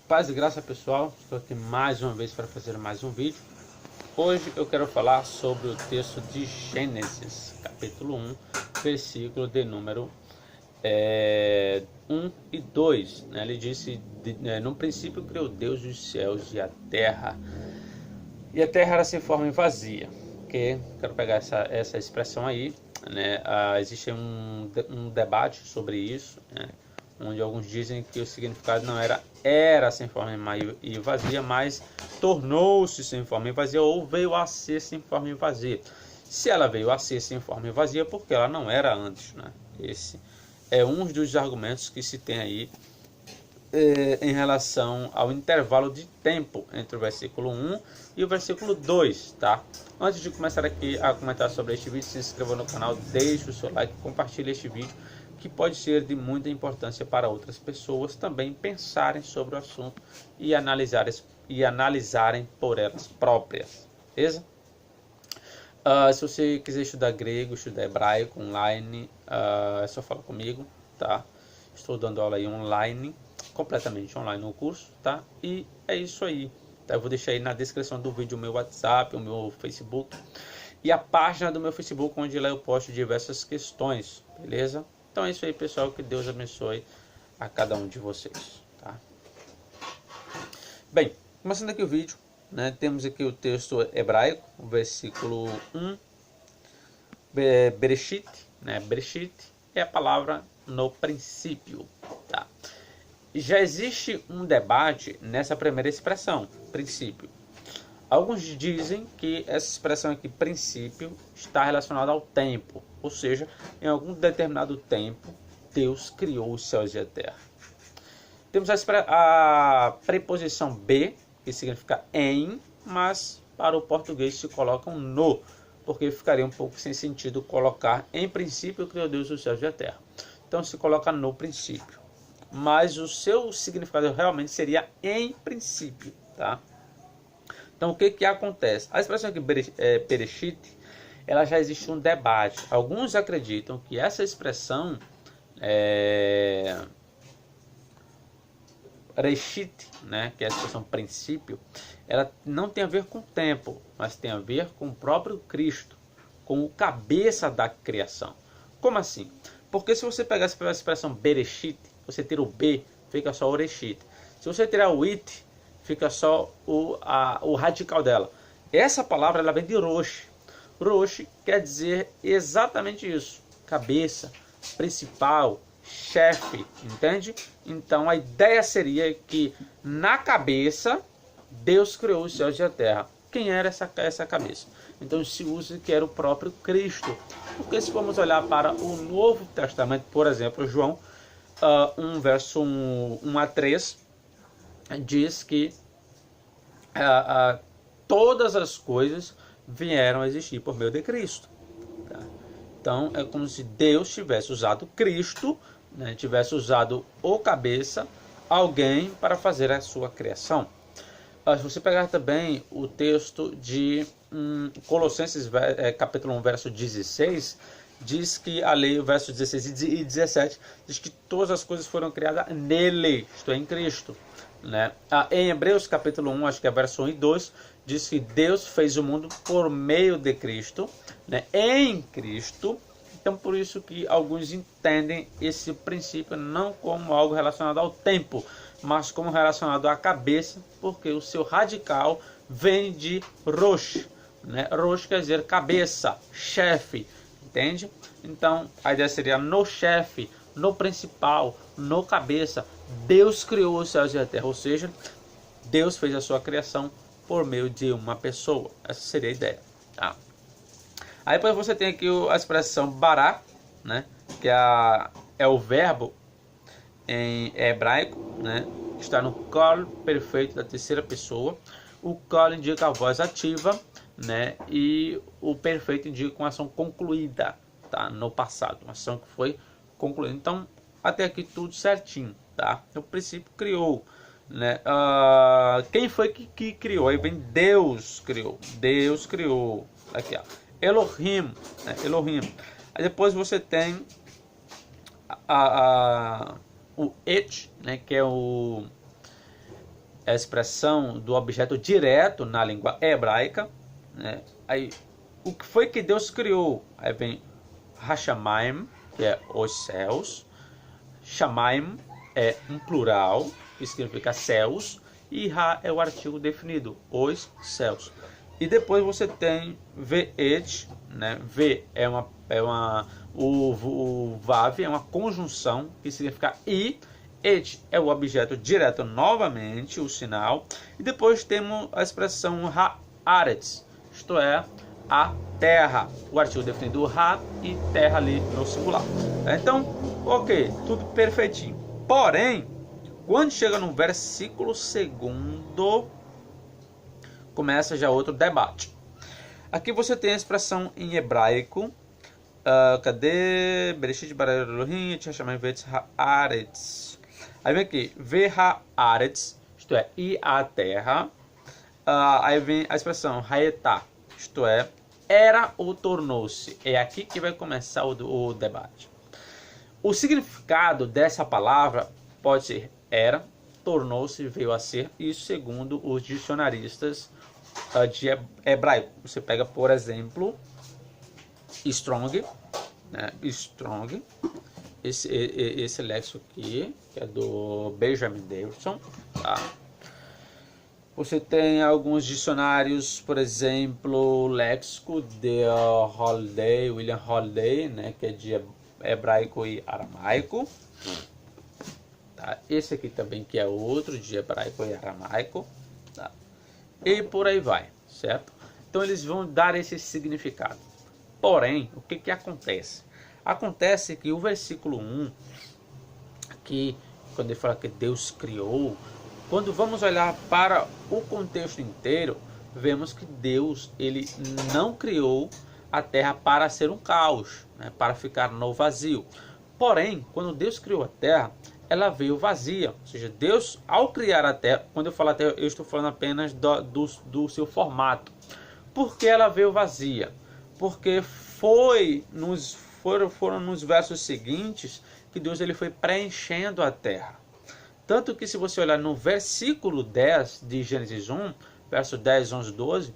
Paz e graça, pessoal, estou aqui mais uma vez para fazer mais um vídeo. Hoje eu quero falar sobre o texto de Gênesis, capítulo 1, versículo de número 1 e 2. Ele disse, no princípio criou Deus os céus e a terra era sem forma e vazia. Quero pegar essa expressão aí, né? Existe um debate sobre isso, né? Onde alguns dizem que o significado não era sem forma e vazia, mas tornou-se sem forma e vazia, ou veio a ser sem forma e vazia. Se ela veio a ser sem forma e vazia, porque ela não era antes, né? Esse é um dos argumentos que se tem aí em relação ao intervalo de tempo entre o versículo 1 e o versículo 2, tá? Antes de começar aqui a comentar sobre este vídeo, se inscreva no canal, deixe o seu like, compartilhe este vídeo, que pode ser de muita importância para outras pessoas também pensarem sobre o assunto e analisarem por elas próprias, beleza? Se você quiser estudar grego, estudar hebraico online, é só falar comigo, tá? Estou dando aula aí online, completamente online no curso, tá? E é isso aí, tá? Eu vou deixar aí na descrição do vídeo o meu WhatsApp, o meu Facebook e a página do meu Facebook, onde lá eu posto diversas questões, beleza? Então é isso aí, pessoal, que Deus abençoe a cada um de vocês, tá? Bem, começando aqui o vídeo, né, temos aqui o texto hebraico, o versículo 1, Bereshit, né? Bereshit é a palavra no princípio, tá? Já existe um debate nessa primeira expressão, princípio. Alguns dizem que essa expressão aqui, princípio, está relacionada ao tempo, ou seja, em algum determinado tempo, Deus criou os céus e a terra. Temos a preposição be, que significa em, mas para o português se coloca um no, porque ficaria um pouco sem sentido colocar em princípio criou Deus os céus e a terra. Então se coloca no princípio, mas o seu significado realmente seria em princípio, tá? Então o que acontece? A expressão aqui, Bereshit, ela já existe um debate. Alguns acreditam que essa expressão, Reshit, né, que é a expressão princípio, ela não tem a ver com o tempo, mas tem a ver com o próprio Cristo, com o cabeça da criação. Como assim? Porque se você pegar a expressão Bereshit, você tira o B, fica só o Reshit. Se você tirar o it, fica só o radical dela. Essa palavra ela vem de Rosh. Rosh quer dizer exatamente isso: cabeça, principal, chefe, entende? Então a ideia seria que na cabeça Deus criou os céus e a terra. Quem era essa cabeça? Então se usa que era o próprio Cristo. Porque se formos olhar para o Novo Testamento, por exemplo, João 1, verso 1 a 3, diz que todas as coisas vieram a existir por meio de Cristo. Tá? Então é como se Deus tivesse usado Cristo, né, tivesse usado o cabeça, alguém, para fazer a sua criação. Se você pegar também o texto de Colossenses capítulo 1, verso 16, diz que a lei, o verso 16 e 17, diz que todas as coisas foram criadas nele, isto é, em Cristo. Né? Em Hebreus capítulo 1, acho que é verso 1 e 2, diz que Deus fez o mundo por meio de Cristo, né? Em Cristo. Então por isso que alguns entendem esse princípio não como algo relacionado ao tempo, mas como relacionado à cabeça, porque o seu radical vem de Rosh, né? Rosh quer dizer cabeça, chefe, entende? Então a ideia seria no chefe, no principal, no cabeça, Deus criou os céus e a terra, ou seja, Deus fez a sua criação por meio de uma pessoa. Essa seria a ideia, tá? Aí depois você tem aqui a expressão bará, né, que é o verbo em hebraico, né, que está no colo perfeito da terceira pessoa. O colo indica a voz ativa, né, e o perfeito indica uma ação concluída, tá, no passado, uma ação que foi concluída. Então até aqui tudo certinho, tá? O princípio criou, né? Quem foi que criou? Aí vem Deus criou. Deus criou. Aqui, ó. Elohim, né? Elohim. Aí depois você tem o et, né? Que é é a expressão do objeto direto na língua hebraica, né? Aí, o que foi que Deus criou? Aí vem Hashamayim, que é os céus. Shamayim é um plural, que significa céus. E Ha é o artigo definido, os céus. E depois você tem Ve'et, né? Ve o Vav é uma conjunção, que significa e. Et é o objeto direto novamente, o sinal. E depois temos a expressão Haaretz, isto é, a terra. O artigo definido Ha e terra ali no singular. Então, ok, tudo perfeitinho. Porém, quando chega no versículo 2, começa já outro debate. Aqui você tem a expressão em hebraico. Cadê? Bereshit bara Elohim et hashamayim ve'etz haaretz. Aí vem aqui, Ve-ha-aretz, isto é, e a terra. Aí vem a expressão Haetá, isto é, era ou tornou-se. É aqui que vai começar o debate. O significado dessa palavra pode ser era, tornou-se, veio a ser, isso segundo os dicionaristas de hebraico. Você pega, por exemplo, Strong, né? Strong. Esse léxico aqui, que é do Benjamin Davidson, tá? Você tem alguns dicionários, por exemplo, o léxico de William Holiday, né, que é de hebraico e aramaico. Tá? Esse aqui também que é outro de hebraico e aramaico. Tá? E por aí vai, certo? Então eles vão dar esse significado. Porém, o que acontece? Acontece que o versículo 1, que quando ele fala que Deus criou, quando vamos olhar para o contexto inteiro, vemos que Deus ele não criou a terra para ser um caos, né, para ficar no vazio. Porém, quando Deus criou a terra, ela veio vazia. Ou seja, Deus, ao criar a terra, quando eu falo a terra, eu estou falando apenas do seu formato. Por que ela veio vazia? Porque foram nos versos seguintes que Deus ele foi preenchendo a terra. Tanto que se você olhar no versículo 10 de Gênesis 1, verso 10, 11, 12,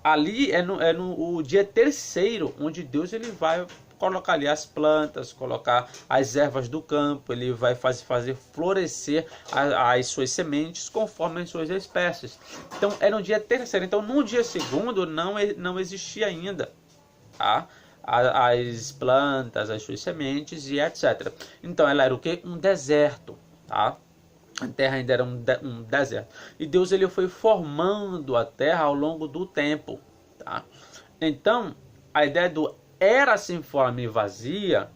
ali é no dia terceiro, onde Deus ele vai colocar ali as plantas, colocar as ervas do campo, ele vai fazer florescer as suas sementes conforme as suas espécies. Então é no dia terceiro. Então no dia segundo não existia ainda, tá? As plantas, as suas sementes e etc. Então ela era o que? Um deserto, tá? A terra ainda era um deserto. E Deus ele foi formando a terra ao longo do tempo, tá? Então a ideia do era sem forma e vazia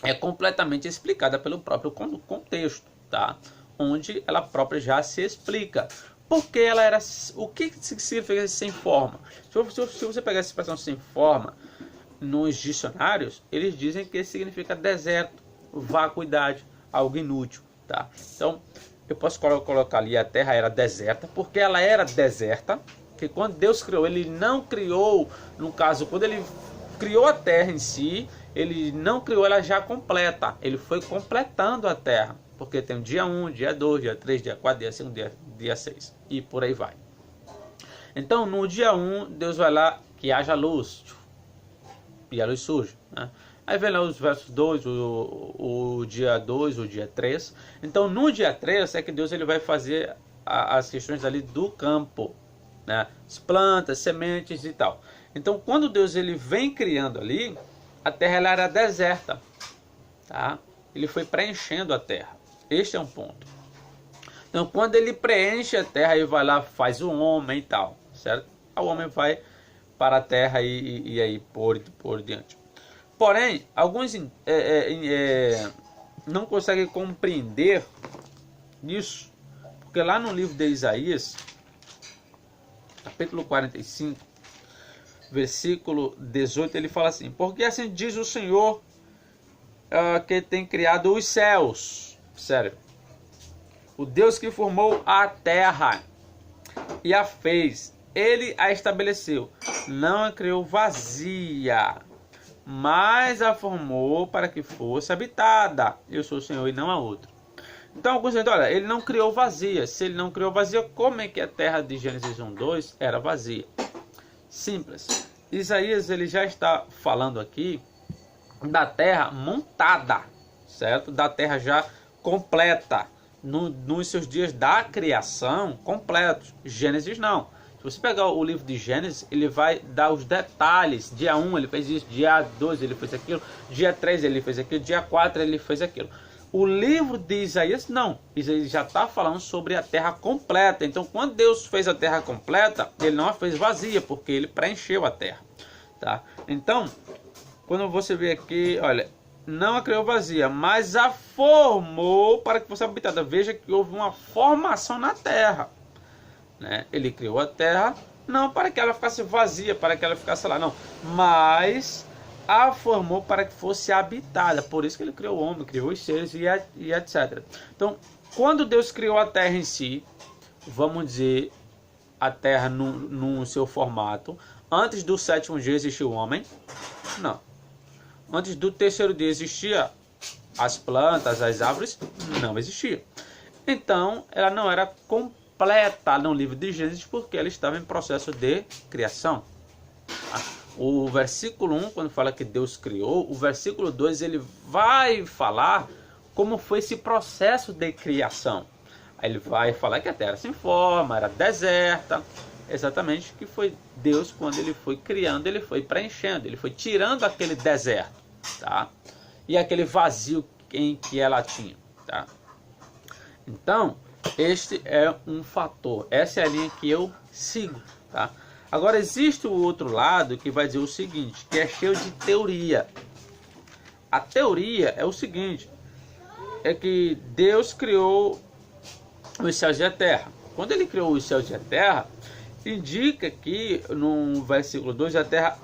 é completamente explicada pelo próprio contexto, tá? Onde ela própria já se explica. Porque ela era... O que significa sem forma? Se você pegar essa expressão sem forma nos dicionários, eles dizem que significa deserto, vacuidade, algo inútil, tá? Então, eu posso colocar ali a terra era deserta, porque ela era deserta, que quando Deus criou, ele não criou, no caso, quando ele criou a terra em si, ele não criou ela já completa, ele foi completando a terra, porque tem o dia 1, dia 2, dia 3, dia 4, dia 5, dia 6, e por aí vai. Então, no dia 1, Deus vai lá, que haja luz, e a luz surge, né? Aí vem lá os versos 2, o dia 2, o dia 3. Então no dia 3 é que Deus ele vai fazer as questões ali do campo, né? As plantas, sementes e tal. Então quando Deus ele vem criando ali, a terra ela era deserta, tá? Ele foi preenchendo a terra. Este é um ponto. Então quando ele preenche a terra, ele vai lá, faz o homem e tal, certo? O homem vai para a terra e aí por diante. Porém, alguns não conseguem compreender isso, porque lá no livro de Isaías, capítulo 45, versículo 18, ele fala assim: porque assim diz o Senhor que tem criado os céus, sério, o Deus que formou a terra e a fez, ele a estabeleceu, não a criou vazia, mas a formou para que fosse habitada. Eu sou o Senhor e não há outro. Então alguns dizem, olha, ele não criou vazia. Se ele não criou vazia, como é que a terra de Gênesis 1:2 era vazia? Simples. Isaías ele já está falando aqui da terra montada, certo? Da terra já completa, nos seus dias da criação completos. Gênesis não. Se você pegar o livro de Gênesis, ele vai dar os detalhes. Dia 1 ele fez isso, dia 2 ele fez aquilo, dia 3 ele fez aquilo, dia 4 ele fez aquilo. O livro de Isaías não. Isaías já está falando sobre a terra completa. Então quando Deus fez a terra completa, ele não a fez vazia, porque ele preencheu a terra. Tá? Então, quando você vê aqui, olha, não a criou vazia, mas a formou para que fosse habitada. Veja que houve uma formação na terra. Né? Ele criou a terra, não para que ela ficasse vazia, para que ela ficasse lá, não. Mas a formou para que fosse habitada. Por isso que ele criou o homem, criou os seres e etc. Então, quando Deus criou a terra em si, vamos dizer, a terra no seu formato, antes do sétimo dia existiu o homem? Não. Antes do terceiro dia existia as plantas, as árvores? Não existia. Então, ela não era completa no livro de Gênesis, porque ela estava em processo de criação. O versículo 1, quando fala que Deus criou, o versículo 2 ele vai falar como foi esse processo de criação. Aí ele vai falar que a terra sem forma, era deserta. Exatamente que foi Deus, quando ele foi criando, ele foi preenchendo, ele foi tirando aquele deserto, tá? E aquele vazio em que ela tinha, tá? Então, este é um fator, essa é a linha que eu sigo, tá? Agora existe o outro lado que vai dizer o seguinte, que é cheio de teoria. A teoria é o seguinte, é que Deus criou os céus e a terra. Quando ele criou os céus e a terra, indica que no versículo 2 a terra,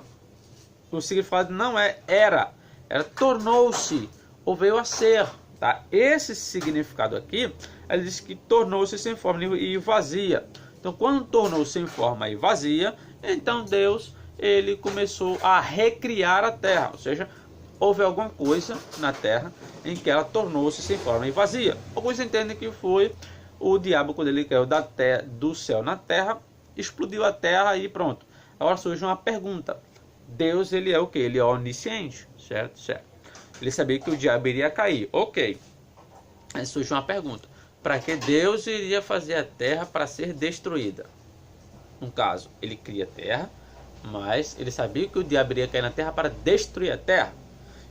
o significado não é era tornou-se ou veio a ser, tá? Esse significado aqui, ele diz que tornou-se sem forma e vazia. Então, quando tornou-se sem forma e vazia, então Deus ele começou a recriar a terra, ou seja, houve alguma coisa na terra em que ela tornou-se sem forma e vazia. Alguns entendem que foi o diabo, quando ele caiu do céu na terra, explodiu a terra e pronto. Agora surge uma pergunta. Deus ele é o que? Ele é onisciente, certo? Certo. Ele sabia que o diabo iria cair. Ok. Aí surge uma pergunta. Para que Deus iria fazer a terra para ser destruída? No caso, ele cria a terra, mas ele sabia que o diabo iria cair na terra para destruir a terra.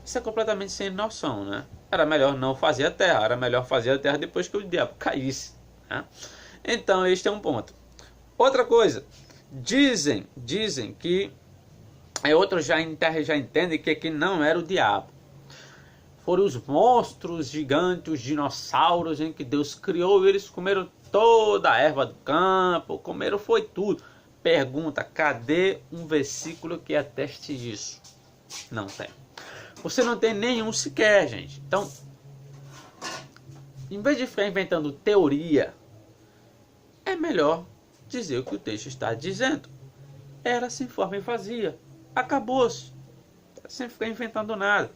Isso é completamente sem noção, né? Era melhor não fazer a terra, era melhor fazer a terra depois que o diabo caísse, né? Então, este é um ponto. Outra coisa, dizem que outros já entendem que aqui não era o diabo. Foram os monstros gigantes, os dinossauros em que Deus criou e eles comeram toda a erva do campo, comeram foi tudo. Pergunta, cadê um versículo que ateste isso? Não tem. Você não tem nenhum sequer, gente. Então, em vez de ficar inventando teoria, é melhor dizer o que o texto está dizendo. Era sem forma e vazia. Acabou-se. Sem ficar inventando nada.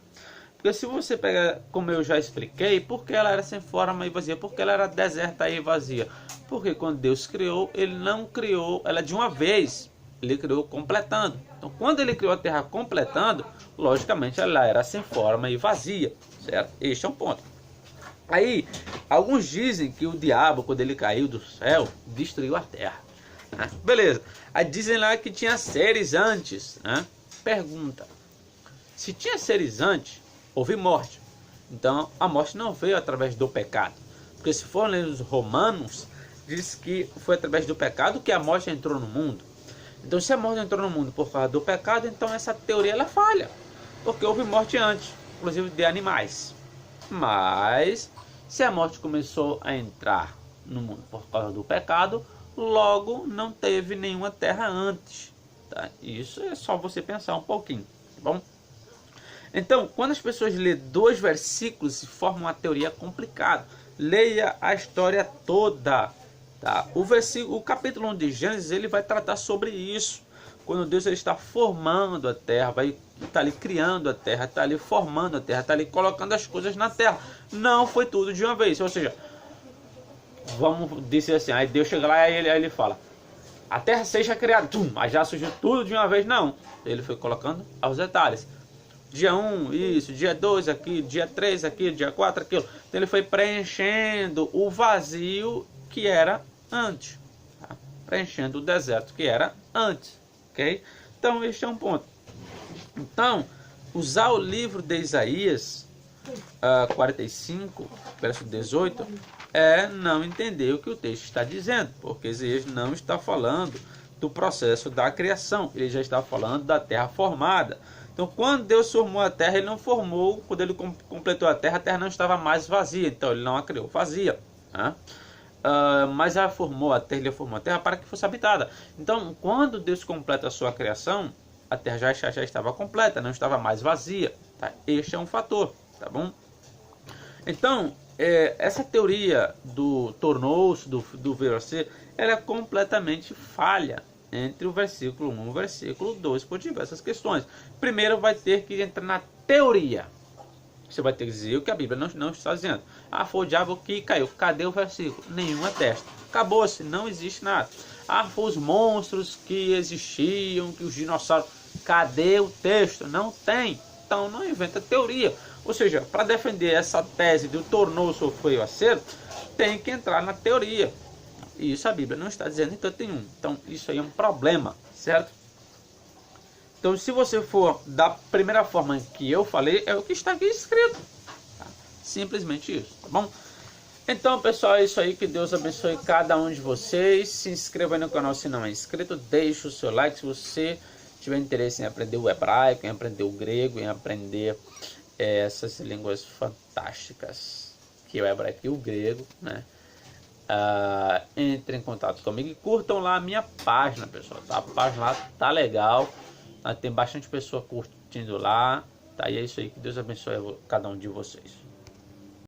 Porque se você pegar, como eu já expliquei, por que ela era sem forma e vazia? Porque ela era deserta e vazia. Porque quando Deus criou, ele não criou ela de uma vez. Ele criou completando. Então, quando ele criou a terra completando, logicamente ela era sem forma e vazia. Certo? Este é um ponto. Aí, alguns dizem que o diabo, quando ele caiu do céu, destruiu a terra. Né? Beleza. Aí dizem lá que tinha seres antes. Né? Pergunta. Se tinha seres antes, houve morte. Então, a morte não veio através do pecado. Porque se for ler os Romanos, diz que foi através do pecado que a morte entrou no mundo. Então, se a morte entrou no mundo por causa do pecado, então essa teoria ela falha. Porque houve morte antes, inclusive de animais. Mas, se a morte começou a entrar no mundo por causa do pecado, logo não teve nenhuma terra antes. Tá? Isso é só você pensar um pouquinho. Tá bom? Então, quando as pessoas lêem 2 versículos, se forma uma teoria complicada. Leia a história toda. Tá? O capítulo 1 de Gênesis ele vai tratar sobre isso. Quando Deus ele está formando a terra, vai estar ali criando a terra, está ali formando a terra, está ali colocando as coisas na terra. Não foi tudo de uma vez. Ou seja, vamos dizer assim, aí Deus chega lá e ele fala, a terra seja criada, tum, aí já surgiu tudo de uma vez, não. Ele foi colocando aos detalhes. Dia 1, isso, dia 2 aqui, dia 3 aqui, dia 4 aquilo. Então ele foi preenchendo o vazio que era antes. Tá? Preenchendo o deserto que era antes. Ok? Então este é um ponto. Então, usar o livro de Isaías 45, verso 18, é não entender o que o texto está dizendo, porque Isaías não está falando do processo da criação, ele já está falando da terra formada. Então, quando Deus formou a terra, ele não formou, quando ele completou a terra não estava mais vazia, então ele não a criou vazia. Né? Mas ele formou a terra para que fosse habitada. Então, quando Deus completa a sua criação, a terra já estava completa, não estava mais vazia. Tá? Este é um fator, tá bom? Então, essa teoria do tornou-se, do ver a ser, ela é completamente falha entre o versículo 1 e o versículo 2 por diversas questões. Primeiro vai ter que entrar na teoria. Você vai ter que dizer o que a Bíblia não está dizendo. Ah, foi o diabo que caiu. Cadê o versículo? Nenhuma testa. Acabou-se, não existe nada. Ah, foi os monstros que existiam, que os dinossauros. Cadê o texto? Não tem. Então não inventa teoria. Ou seja, para defender essa tese do tornou-se ou foi a ser, tem que entrar na teoria. E isso a Bíblia não está dizendo em canto nenhum. Então isso aí é um problema, certo? Então se você for da primeira forma que eu falei, é o que está aqui escrito. Tá? Simplesmente isso, tá bom? Então pessoal, é isso aí. Que Deus abençoe cada um de vocês. Se inscreva aí no canal se não é inscrito. Deixe o seu like se você tiver interesse em aprender o hebraico, em aprender o grego, em aprender essas línguas fantásticas, que é o hebraico e o grego, né? Entre em contato comigo e curtam lá a minha página, pessoal. Tá? A página lá tá legal, tem bastante pessoa curtindo lá, tá? E é isso aí. Que Deus abençoe cada um de vocês.